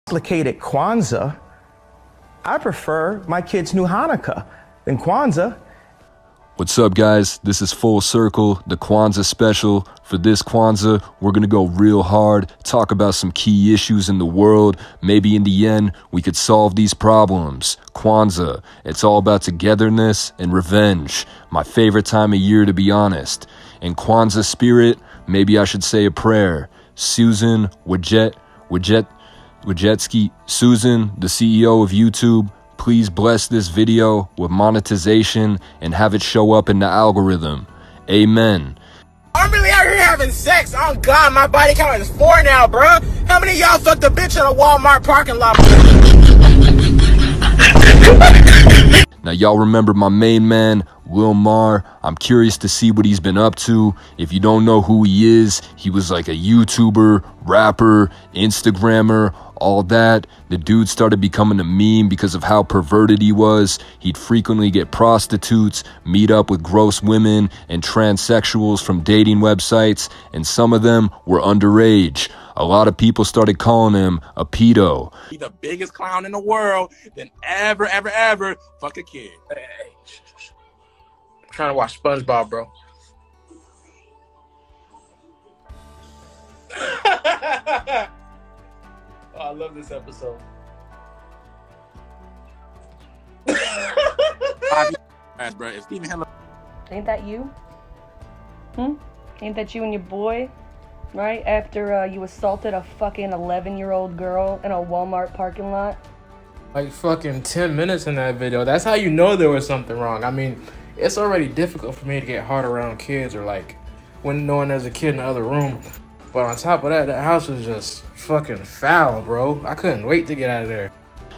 complicated Kwanzaa, I prefer my kids' new Hanukkah than Kwanzaa. What's up, guys? This is Full Circle, the Kwanzaa special. For this Kwanzaa, we're gonna go real hard, talk about some key issues in the world. Maybe in the end, we could solve these problems. Kwanzaa, it's all about togetherness and revenge. My favorite time of year, to be honest. In Kwanzaa spirit, maybe I should say a prayer. Susan Wojcicki, Susan, the CEO of YouTube, please bless this video with monetization and have it show up in the algorithm. Amen. I'm really out here having sex. Oh God, my body count is 4 now, bro. How many of y'all fucked a bitch in a Walmart parking lot? Now y'all remember my main man, Lil Mar. I'm curious to see what he's been up to. If you don't know who he is, he was like a YouTuber, rapper, Instagrammer, all that. The dude started becoming a meme because of how perverted he was. He'd frequently get prostitutes, meet up with gross women and transsexuals from dating websites, and some of them were underage. A lot of people started calling him a pedo. He's the biggest clown in the world than ever fuck a kid. Hey. I'm trying to watch SpongeBob, bro. Oh, I love this episode. Bro, if Stephen Hiller... Ain't that you? Ain't that you and your boy? Right? After you assaulted a fucking 11-year-old girl in a Walmart parking lot? Like fucking 10 minutes in that video. That's how you know there was something wrong. I mean, it's already difficult for me to get hard around kids or like when knowing there's a kid in the other room. But on top of that, that house was just fucking foul, bro. I couldn't wait to get out of there.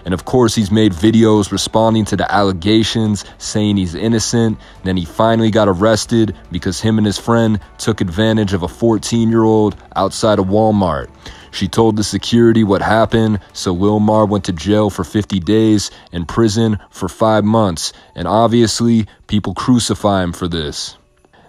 And of course, he's made videos responding to the allegations, saying he's innocent. Then he finally got arrested because him and his friend took advantage of a 14-year-old outside of Walmart. She told the security what happened, so Lil Mar went to jail for 50 days and prison for 5 months. And obviously, people crucify him for this.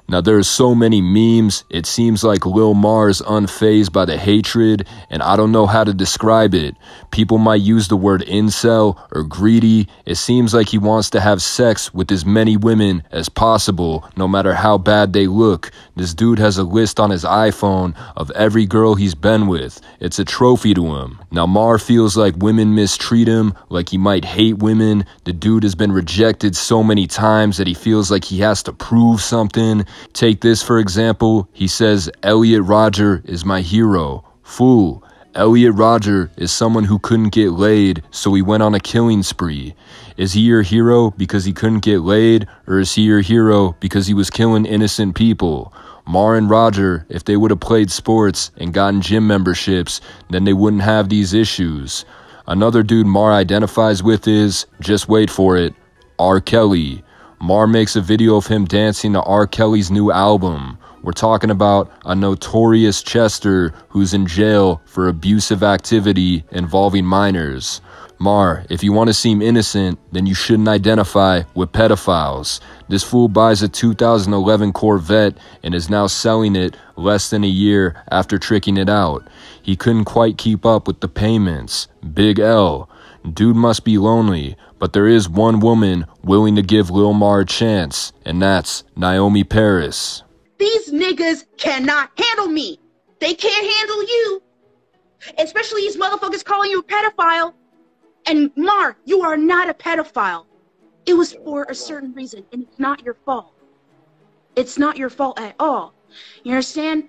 Now, there's so many memes, it seems like Lil Mar is unfazed by the hatred, and I don't know how to describe it. People might use the word incel or greedy. It seems like he wants to have sex with as many women as possible, no matter how bad they look. This dude has a list on his iPhone of every girl he's been with. It's a trophy to him. Now, Mar feels like women mistreat him, like he might hate women. The dude has been rejected so many times that he feels like he has to prove something. Take this for example, he says, Elliot Rodger is my hero. Fool, Elliot Rodger is someone who couldn't get laid, so he went on a killing spree. Is he your hero because he couldn't get laid, or is he your hero because he was killing innocent people? Mar and Rodger, if they would have played sports and gotten gym memberships, then they wouldn't have these issues. Another dude Mar identifies with is, just wait for it, R. Kelly. Mar makes a video of him dancing to R. Kelly's new album. We're talking about a notorious Chester who's in jail for abusive activity involving minors. Mar, if you want to seem innocent, then you shouldn't identify with pedophiles. This fool buys a 2011 Corvette and is now selling it less than a year after tricking it out. He couldn't quite keep up with the payments. Big L. Dude must be lonely, but there is one woman willing to give Lil Mar a chance, and that's Naomi Paris. These niggas cannot handle me. They can't handle you. Especially these motherfuckers calling you a pedophile. And Mar, you are not a pedophile. It was for a certain reason, and it's not your fault. It's not your fault at all. You understand?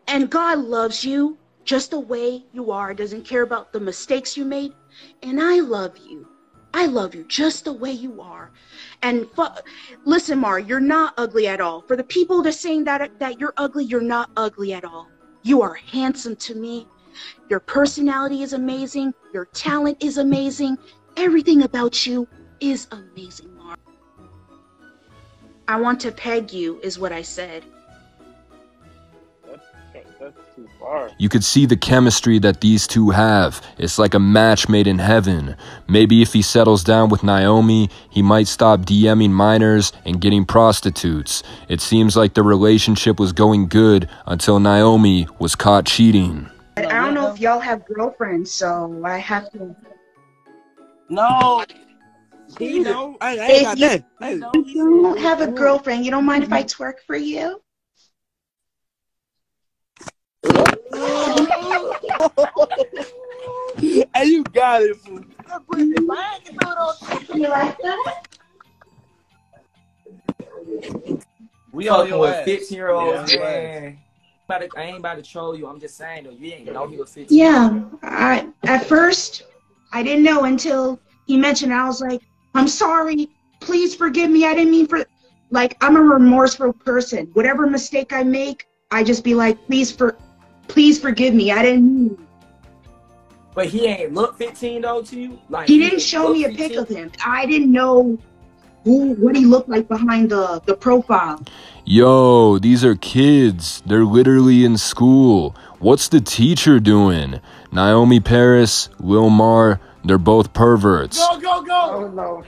And God loves you just the way you are. Doesn't care about the mistakes you made. And I love you. I love you just the way you are. And listen, Mar, you're not ugly at all. For the people that are saying that you're ugly, you're not ugly at all. You are handsome to me. Your personality is amazing. Your talent is amazing. Everything about you is amazing, Mar. I want to peg you, is what I said. That's too far. You could see the chemistry that these two have. It's like a match made in heaven. Maybe if he settles down with Naomi, he might stop DMing minors and getting prostitutes. It seems like the relationship was going good until Naomi was caught cheating. I don't know if y'all have girlfriends, so I have to. No. He know. I ain't got that. If you don't have a girlfriend, you don't mind if I twerk for you? Hey, you got it, fool. You like that? We fucking with 15-year-olds, man. I ain't about to troll you. I'm just saying, though, you didn't know he was 15. Yeah. At first, I didn't know until he mentioned it. I was like, I'm sorry. Please forgive me. I didn't mean for... Like, I'm a remorseful person. Whatever mistake I make, I just be like, please forgive me. I didn't mean... But he ain't look 15 though to you? Like he didn't show me a pic of him. I didn't know what he looked like behind the profile. Yo, these are kids. They're literally in school. What's the teacher doing? Naomi Paris, Lil Mar, they're both perverts. Go, go, go! Oh, no.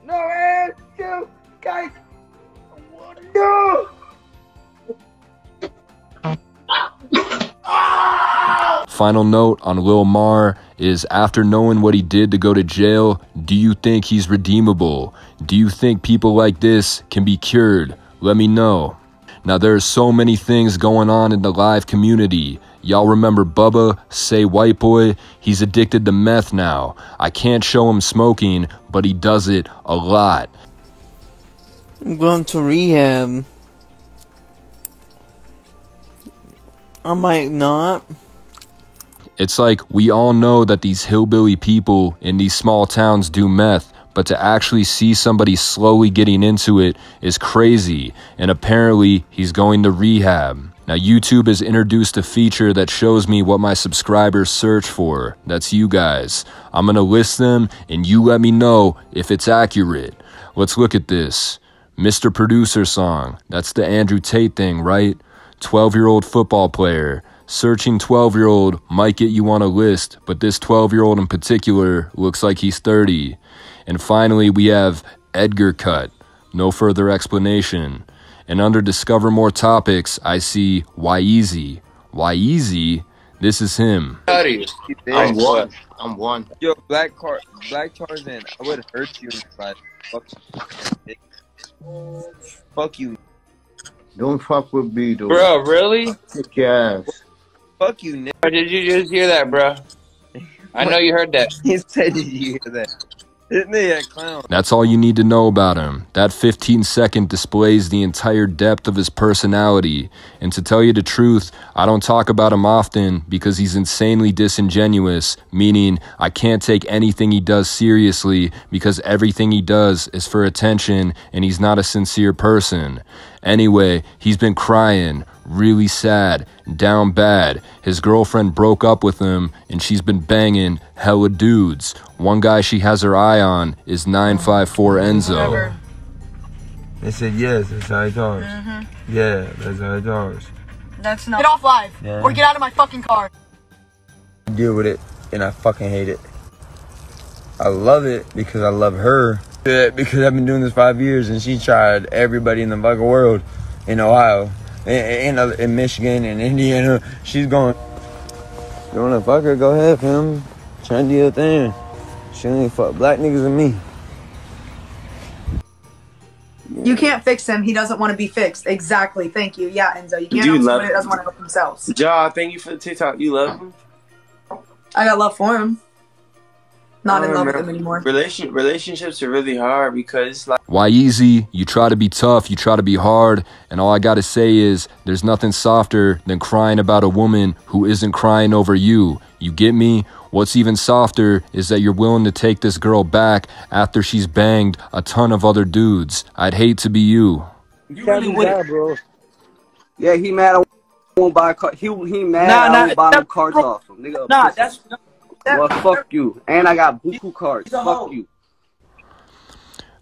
No, man! Yo, guys! No! Final note on Lil Mar is, after knowing what he did to go to jail, do you think he's redeemable? Do you think people like this can be cured? Let me know. Now, there are so many things going on in the live community. Y'all remember Bubba, Say White Boy? He's addicted to meth now. I can't show him smoking, but he does it a lot. I'm going to rehab. I might not. It's like we all know that these hillbilly people in these small towns do meth, but to actually see somebody slowly getting into it is crazy, and apparently he's going to rehab. Now, YouTube has introduced a feature that shows me what my subscribers search for. That's you guys. I'm gonna list them, and you let me know if it's accurate. Let's look at this. Mr. Producer song. That's the Andrew Tate thing, right? 12-year-old football player. Searching 12-year-old might get you on a list, but this 12-year-old in particular looks like he's 30. And finally, we have Edgar Cut. No further explanation. And under Discover More Topics, I see Wyeezy. Wyeezy? This is him. I'm one. Yo, Black Tarzan, I would hurt you inside. Fuck you. Don't fuck with me, dude. Bro, really? Kick your ass. Fuck you, Nick. Or did you just hear that, bro? I know you heard that. He said, did you hear that? Isn't he a clown? That's all you need to know about him. That 15-second displays the entire depth of his personality. And to tell you the truth, I don't talk about him often because he's insanely disingenuous, meaning I can't take anything he does seriously because everything he does is for attention and he's not a sincere person. Anyway, he's been crying, really sad, down bad. His girlfriend broke up with him and she's been banging hella dudes. One guy she has her eye on is 954 Enzo. They said yes, that's how he talks. Yeah, that's how he talks. That's not. Get off live, or get out of my fucking car. Deal with it, and I fucking hate it. I love it because I love her. Because I've been doing this 5 years, and she tried everybody in the fucking world in Ohio, in Michigan, and Indiana. She's going. You wanna fuck her? Go ahead, fam. Try to do your thing. She only fuck black niggas and me. You can't fix him. He doesn't want to be fixed. Exactly. Thank you. Yeah, Enzo. You can't help someone who doesn't want to help themselves. Ja, thank you for the TikTok. You love him? I got love for him. Not in love with him anymore. Relationships are really hard because, like, Wyeezy, you try to be tough, you try to be hard, and all I gotta say is there's nothing softer than crying about a woman who isn't crying over you. You get me? What's even softer is that you're willing to take this girl back after she's banged a ton of other dudes. I'd hate to be you. You really would, bro. Yeah, he mad. I won't buy a car. He mad. I won't buy no cards off him. Nigga, that's. Well, fuck you. And I got buku cards. Fuck you.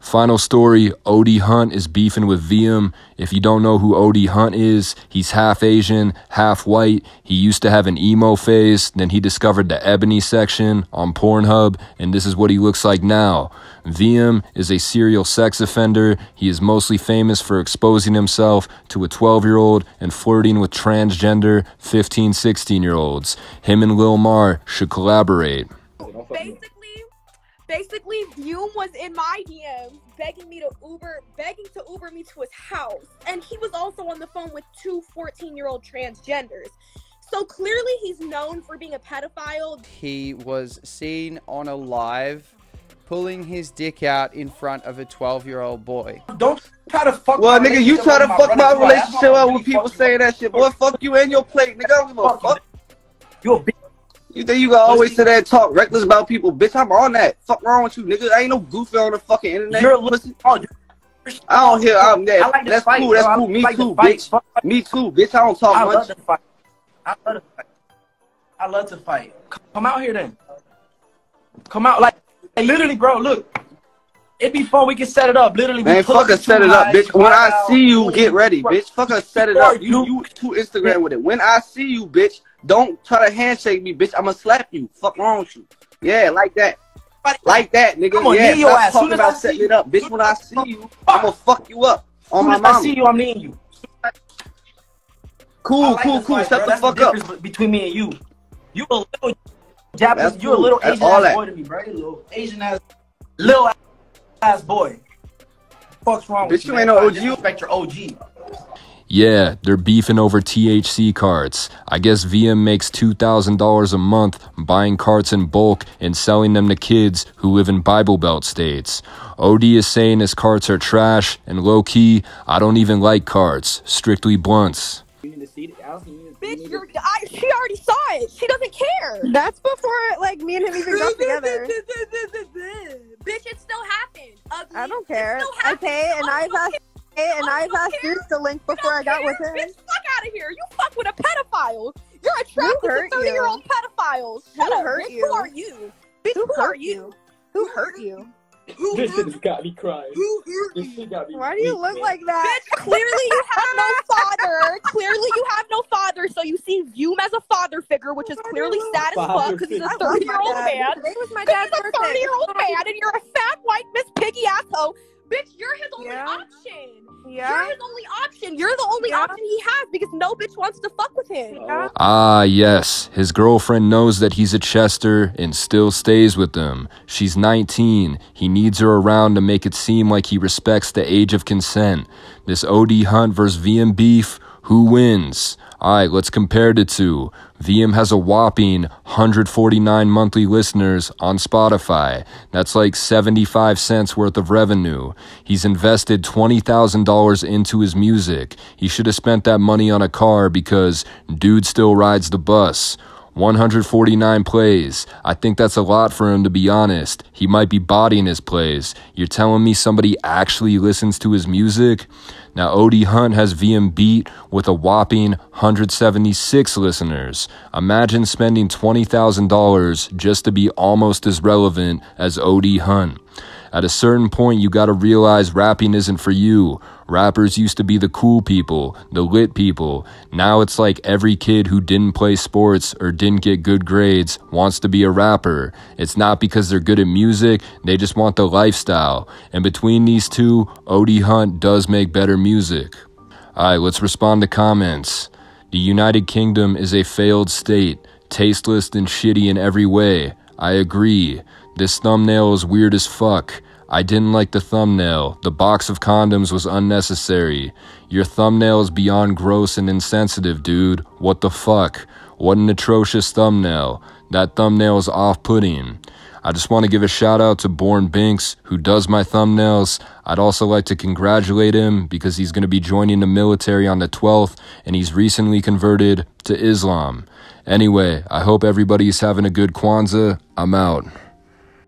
Final story, OD Hunt is beefing with VM. If you don't know who OD Hunt is, he's half Asian, half white. He used to have an emo phase, then he discovered the ebony section on Pornhub, and this is what he looks like now. VM is a serial sex offender. He is mostly famous for exposing himself to a 12-year-old and flirting with transgender 15, 16-year-olds. Him and Lil Mar should collaborate. Basically, Hume was in my DMs begging to Uber me to his house. And he was also on the phone with two 14-year-old transgenders. So clearly he's known for being a pedophile. He was seen on a live pulling his dick out in front of a 12-year-old boy. Don't try to fuck. Well, nigga, you try to fuck my relationship up with people saying that shit. Boy, fuck you and your plate, nigga. I don't give a fuck. You a bitch. You think you gotta always say that, talk reckless about people? Bitch, I'm on that. Fuck wrong with you, nigga? I ain't no goofy on the fucking internet. You're listen. I don't hear. I like that's fight, cool. That's cool. Me like too, bitch. Me too, bitch. I don't talk much. Love to fight. I love to fight. Come out here then. Come out like literally, bro. Look, it'd be fun. We can set it up. Literally, man. Fuck us, set it up, bitch. When I see you, get ready, bitch. Fuck us, set it up. You too Instagram with it. When I see you, bitch. Don't try to handshake me, bitch. I'ma slap you. Fuck wrong with you. Yeah, like that. Like that, nigga. Come on, yeah, your ass. Talking about setting it up. Bitch, when I see you, I'ma fuck you up. On my mama. I see you, I'm needing you. Cool. Shut the fuck up. Between me and you. You a little Japanese, you a little Asian ass boy to me, bro. You a little Asian ass, little ass boy. Fuck's wrong with you? Bitch, you ain't no OG. You respect your OG. Yeah, they're beefing over THC carts. I guess VM makes $2,000 a month buying carts in bulk and selling them to kids who live in Bible Belt states. OD is saying his carts are trash, and low-key, I don't even like carts, strictly blunts. Bitch, she already saw it. She doesn't care. That's before, like, me and him even got together. Bitch, it still happened. Ugly. I don't care. Okay, and I've asked Deuce to link before I got with him. Bitch, fuck out of here. You fuck with a pedophile. You're attracted to 30-year-old pedophiles. Shut up, bitch. Who are you? Bitch, who are you? Who hurt you? This shit's got me crying. Why do you look like that? Bitch, clearly you have no father. Clearly you have no father, so you see Hume as a father figure, which is clearly sad as fuck because he's a 30-year-old man. Today was my dad's birthday. He's a 30-year-old man, and you're a fat white Miss Piggy asshole. Bitch, you're his only option. Yeah. You're his only option. You're the only option he has because no bitch wants to fuck with him. Ah, yes. His girlfriend knows that he's a Chester and still stays with him. She's 19. He needs her around to make it seem like he respects the age of consent. This OD Hunt versus VM beef, who wins? Alright, let's compare the two. VM has a whopping 149 monthly listeners on Spotify. That's like 75 cents worth of revenue. He's invested $20,000 into his music. He should have spent that money on a car because dude still rides the bus. 149 plays. I think that's a lot for him, to be honest. He might be bodying his plays. You're telling me somebody actually listens to his music? Now, OD Hunt has VM beat with a whopping 176 listeners. Imagine spending $20,000 just to be almost as relevant as OD Hunt. At a certain point, you gotta realize rapping isn't for you. Rappers used to be the cool people, the lit people. Now it's like every kid who didn't play sports or didn't get good grades wants to be a rapper. It's not because they're good at music, they just want the lifestyle. And between these two, OD Hunt does make better music. Alright, let's respond to comments. The United Kingdom is a failed state, tasteless and shitty in every way. I agree. This thumbnail is weird as fuck. I didn't like the thumbnail. The box of condoms was unnecessary. Your thumbnail is beyond gross and insensitive, dude. What the fuck? What an atrocious thumbnail. That thumbnail is off-putting. I just want to give a shout out to Born Binks, who does my thumbnails. I'd also like to congratulate him because he's going to be joining the military on the 12th, and he's recently converted to Islam. Anyway, I hope everybody's having a good Kwanzaa. I'm out.